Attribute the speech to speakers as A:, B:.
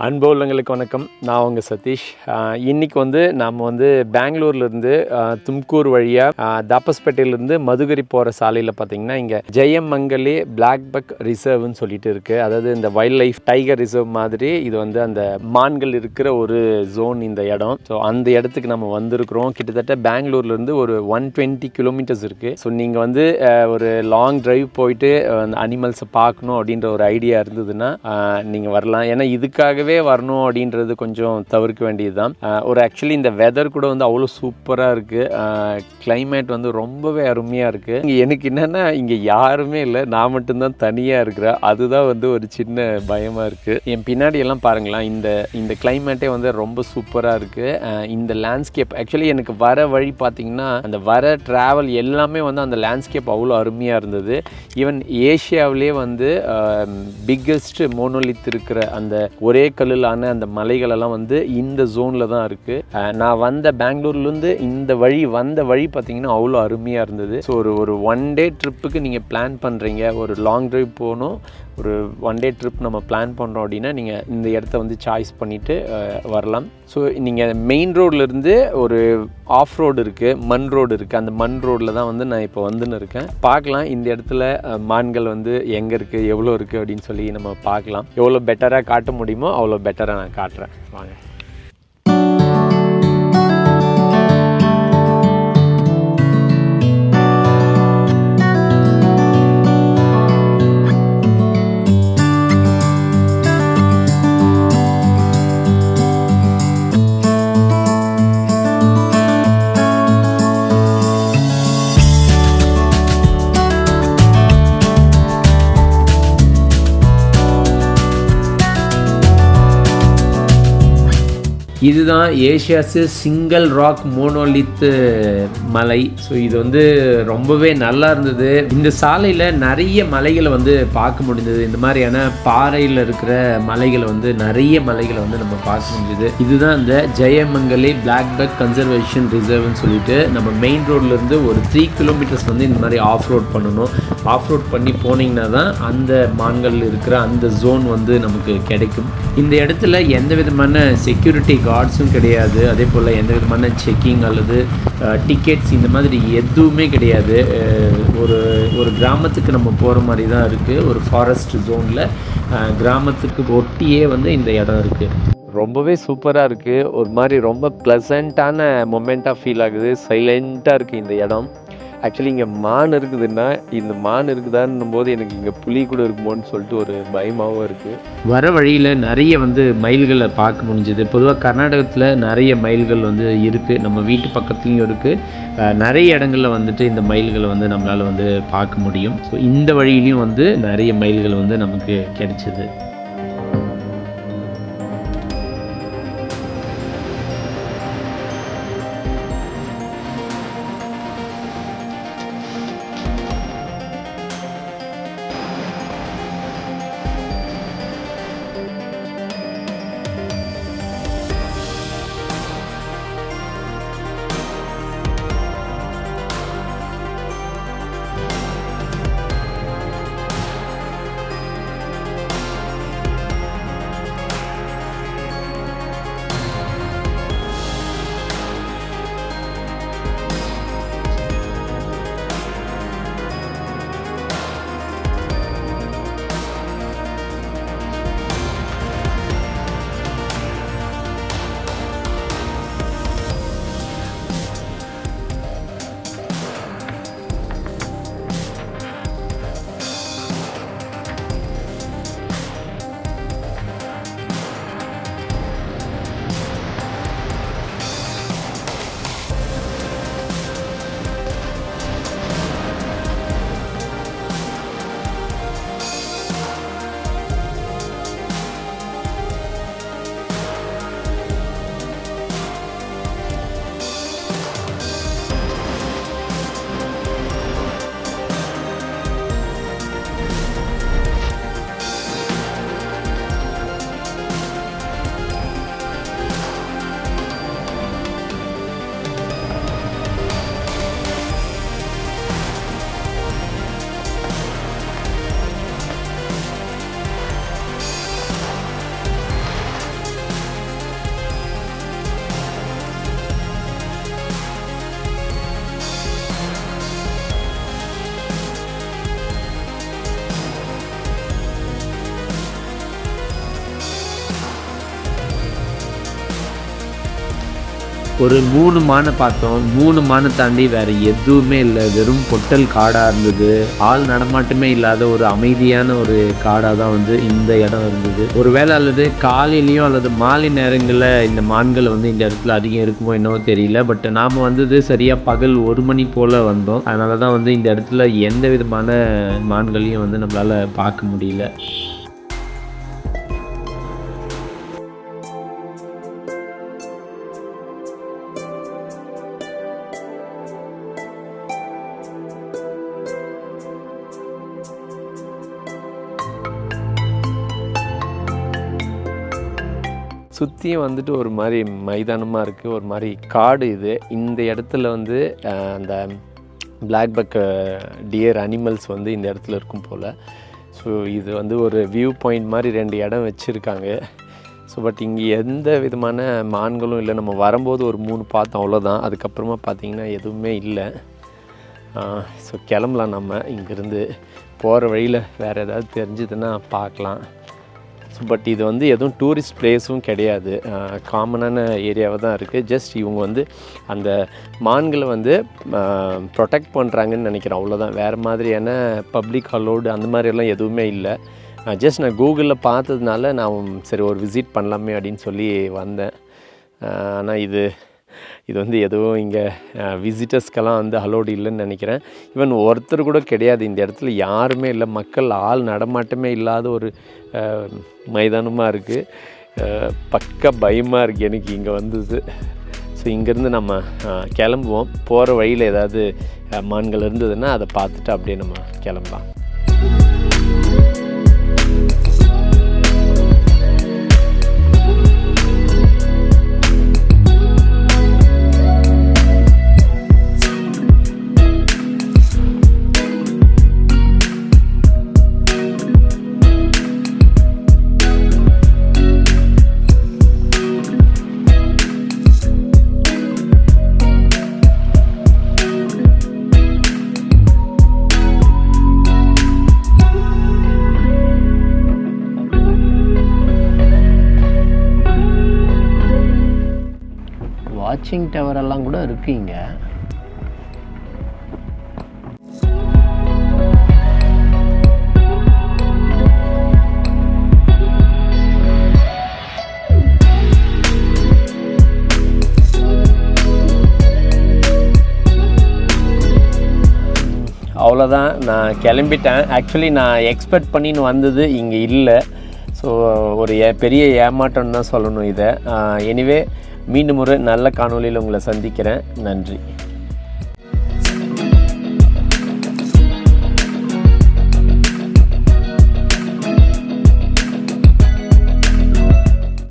A: அன்பு உள்ளங்களுக்கு வணக்கம். நான் உங்கள் சதீஷ். இன்றைக்கி நாம் பெங்களூர்லேருந்து தும்கூர் வழியாக தாப்பஸ்பேட்டையிலேருந்து மதுகரி போகிற சாலையில் பார்த்திங்கன்னா இங்கே ஜெயமங்கலே பிளாக் பக் ரிசர்வ்னு சொல்லிட்டு இருக்குது. அதாவது இந்த வைல்ட் லைஃப் டைகர் ரிசர்வ் மாதிரி இது அந்த மான்கள் இருக்கிற ஒரு ஜோன் இந்த இடம். ஸோ அந்த இடத்துக்கு நம்ம வந்திருக்கிறோம். கிட்டத்தட்ட பெங்களூர்லேருந்து ஒரு 120 கிலோமீட்டர்ஸ் இருக்குது. ஸோ நீங்கள் ஒரு லாங் டிரைவ் போயிட்டு அந்த அனிமல்ஸை பார்க்கணும் அப்படின்ற ஒரு ஐடியா இருந்ததுன்னா நீங்கள் வரலாம். ஏன்னா இதுக்காகவே வரணும் அப்படின்றது கொஞ்சம் தவிர்க்க வேண்டியது தான். ஆக்சுவலி இந்த வெதர் கூட அவ்வளோ சூப்பராக இருக்குது. கிளைமேட் ரொம்பவே அருமையாக இருக்குது. இங்கே எனக்கு என்னென்னா இங்கே யாருமே இல்லை, நான் மட்டும்தான் தனியாக இருக்கிறேன். அதுதான் ஒரு சின்ன பயமாக இருக்குது. என் பின்னாடி எல்லாம் பாருங்களேன், இந்த கிளைமேட்டே ரொம்ப சூப்பராக இருக்குது. இந்த லேண்ட்ஸ்கேப் ஆக்சுவலி எனக்கு வர வழி பார்த்திங்கன்னா அந்த வர ட்ராவல் எல்லாமே அந்த லேண்ட்ஸ்கேப் அவ்வளோ அருமையாக இருந்தது. ஈவன் ஏஷியாவிலே பிக்கஸ்ட் மோனோலித் இருக்கிற அந்த ஒரே கல்லிலான அந்த மலைகளெல்லாம் இந்த ஜோனில் தான் இருக்குது. நான் பெங்களூர்லேருந்து இந்த வந்த வழி பார்த்திங்கன்னா அவ்வளோ அருமையாக இருந்தது. ஸோ ஒரு ஒன் டே ட்ரிப்புக்கு நீங்கள் பிளான் பண்ணுறீங்க, ஒரு லாங் ட்ரைவ் போகணும், ஒரு ஒன் டே ட்ரிப் நம்ம பிளான் பண்ணுறோம் அப்படின்னா நீங்கள் இந்த இடத்த சாய்ஸ் பண்ணிவிட்டு வரலாம். ஸோ நீங்கள் மெயின் ரோட்லேருந்து ஒரு ஆஃப் ரோடு இருக்குது, மண் ரோடு இருக்குது. அந்த மண் ரோடில் தான் நான் இப்போ இருக்கேன். பார்க்கலாம் இந்த இடத்துல மான்கள் எங்கே இருக்குது, எவ்வளோ இருக்குது அப்படின்னு சொல்லி நம்ம பார்க்கலாம். எவ்வளோ பெட்டராக காட்ட முடியுமோ அவ்வளோ பெட்டராக நான் காட்டுறேன். வாங்க. இதுதான் ஏஷியாஸு சிங்கிள் ராக் மோனோலித் மலை. ஸோ இது ரொம்பவே நல்லா இருந்தது. இந்த சாலையில் நிறைய மலைகளை பார்க்க முடிந்தது. இந்த மாதிரியான பாறையில் இருக்கிற மலைகளை நிறைய மலைகளை நம்ம பார்க்க முடியுது. இதுதான் இந்த ஜெயமங்கலே பிளாக் பக் கன்சர்வேஷன் ரிசர்வ்னு சொல்லிட்டு நம்ம மெயின் ரோட்லேருந்து ஒரு 3 கிலோமீட்டர்ஸ் இந்த மாதிரி ஆஃப் ரோட் பண்ணணும். ஆஃப் ரோட் பண்ணி போனீங்கன்னா தான் அந்த மான்கள் இருக்கிற அந்த ஜோன் நமக்கு கிடைக்கும். இந்த இடத்துல எந்த விதமான செக்யூரிட்டி கார்ட்ஸும் கிடையாது. அதே போல் எந்த விதமான செக்கிங் அல்லது டிக்கெட்ஸ் இந்த மாதிரி எதுவுமே கிடையாது. ஒரு கிராமத்துக்கு நம்ம போகிற மாதிரி தான் இருக்குது. ஒரு ஃபாரஸ்ட் ஜோனில் கிராமத்துக்கு ஒட்டியே இந்த இடம் இருக்குது. ரொம்பவே சூப்பராக இருக்குது. ஒரு மாதிரி ரொம்ப ப்ளசண்ட்டான மொமெண்ட்டாக ஃபீல் ஆகுது. சைலண்ட்டாக இருக்குது இந்த இடம். ஆக்சுவலி இங்கே மான் இருக்குதுன்னா, இந்த மான் இருக்குதான்னும் போது எனக்கு இங்கே புலி கூட இருக்குமோன்னு சொல்லிட்டு ஒரு பயமாகவும் இருக்குது. வர வழியில் நிறைய மயில்களை பார்க்க முடிஞ்சுது. பொதுவாக கர்நாடகத்தில் நிறைய மயில்கள் இருக்குது. நம்ம வீட்டு பக்கத்துலேயும் இருக்குது. நிறைய இடங்களில் இந்த மயில்களை நம்மளால் பார்க்க முடியும். ஸோ இந்த வழியிலையும் நிறைய மயில்கள் நமக்கு கிடைச்சிது. ஒரு 3 மானை பார்த்தோம். 3 மானை தாண்டி வேறு எதுவுமே இல்லை. வெறும் பொட்டல் காடாக இருந்தது. ஆள் நடமாட்டமே இல்லாத ஒரு அமைதியான ஒரு காடாக தான் வந்து இந்த இடம் இருந்தது. ஒருவேளை அல்லது காலையிலையும் அல்லது மாலை நேரங்களில் இந்த மான்கள் வந்து இந்த இடத்துல அதிகம் இருக்குமோ என்னவோ தெரியல. பட் நாம் வந்தது சரியாக பகல் 1 மணி போல் வந்தோம். அதனால தான் வந்து இந்த இடத்துல எந்த விதமான மான்களையும் வந்து நம்மளால் பார்க்க முடியல. சுற்றியும் வந்துட்டு ஒரு மாதிரி மைதானமாக இருக்குது. ஒரு மாதிரி காடு இது. இந்த இடத்துல வந்து அந்த பிளாக் பக் டியர் அனிமல்ஸ் வந்து இந்த இடத்துல இருக்கும் போல். ஸோ இது வந்து ஒரு வியூ பாயிண்ட் மாதிரி 2 இடம் வச்சுருக்காங்க. ஸோ பட் இங்கே எந்த விதமான மான்களும் இல்லை. நம்ம வரும்போது ஒரு 3 பார்த்தோம், அவ்வளோதான். அதுக்கப்புறமா பார்த்திங்கன்னா எதுவுமே இல்லை. ஸோ கிளம்பலாம் நம்ம இங்கேருந்து. போகிற வழியில் வேறு ஏதாவது தெரிஞ்சதுன்னா பார்க்கலாம். ஸோ பட் இது வந்து எதுவும் டூரிஸ்ட் பிளேஸும் கிடையாது. காமனான ஏரியாவை தான் இருக்குது. ஜஸ்ட் இவங்க வந்து அந்த மான்களை வந்து ப்ரொடெக்ட் பண்ணுறாங்கன்னு நினைக்கிறேன், அவ்வளோதான். வேறு மாதிரியான பப்ளிக் அலோடு அந்த மாதிரியெல்லாம் எதுவுமே இல்லை. ஜஸ்ட் நான் கூகுளில் பார்த்ததுனால நான் சரி ஒரு விசிட் பண்ணலாமே அப்படின்னு சொல்லி வந்தேன். ஆனால் இது வந்து எதுவும் இங்கே விசிட்டர்ஸ்க்கெல்லாம் வந்து அலோடு இல்லைன்னு நினைக்கிறேன். ஈவன் ஒருத்தர் கூட கிடையாது இந்த இடத்துல. யாருமே இல்லை. மக்கள் ஆள் நடமாட்டமே இல்லாத ஒரு மைதானமாக இருக்குது. பக்க பயமாக இருக்குது எனக்கு இங்கே வந்தது. ஸோ இங்கேருந்து நம்ம கிளம்புவோம். போகிற வழியில் ஏதாவது மான்கள் இருந்ததுன்னா அதை பார்த்துட்டு அப்படியே நம்ம கிளம்பலாம். வாட்சிங் டவர் எல்லாம் கூட இருக்கு இங்க. அவ்வளோதான், நான் கிளம்பிட்டேன். ஆக்சுவலி நான் எக்ஸ்பெக்ட் பண்ணின்னு வந்தது இங்கே இல்லை. ஸோ ஒரு பெரிய ஏமாற்றம் தான் சொல்லணும் இதை. எனிவே மீண்டும் ஒரு நல்ல காணொளியில் உங்களை சந்திக்கிறேன். நன்றி.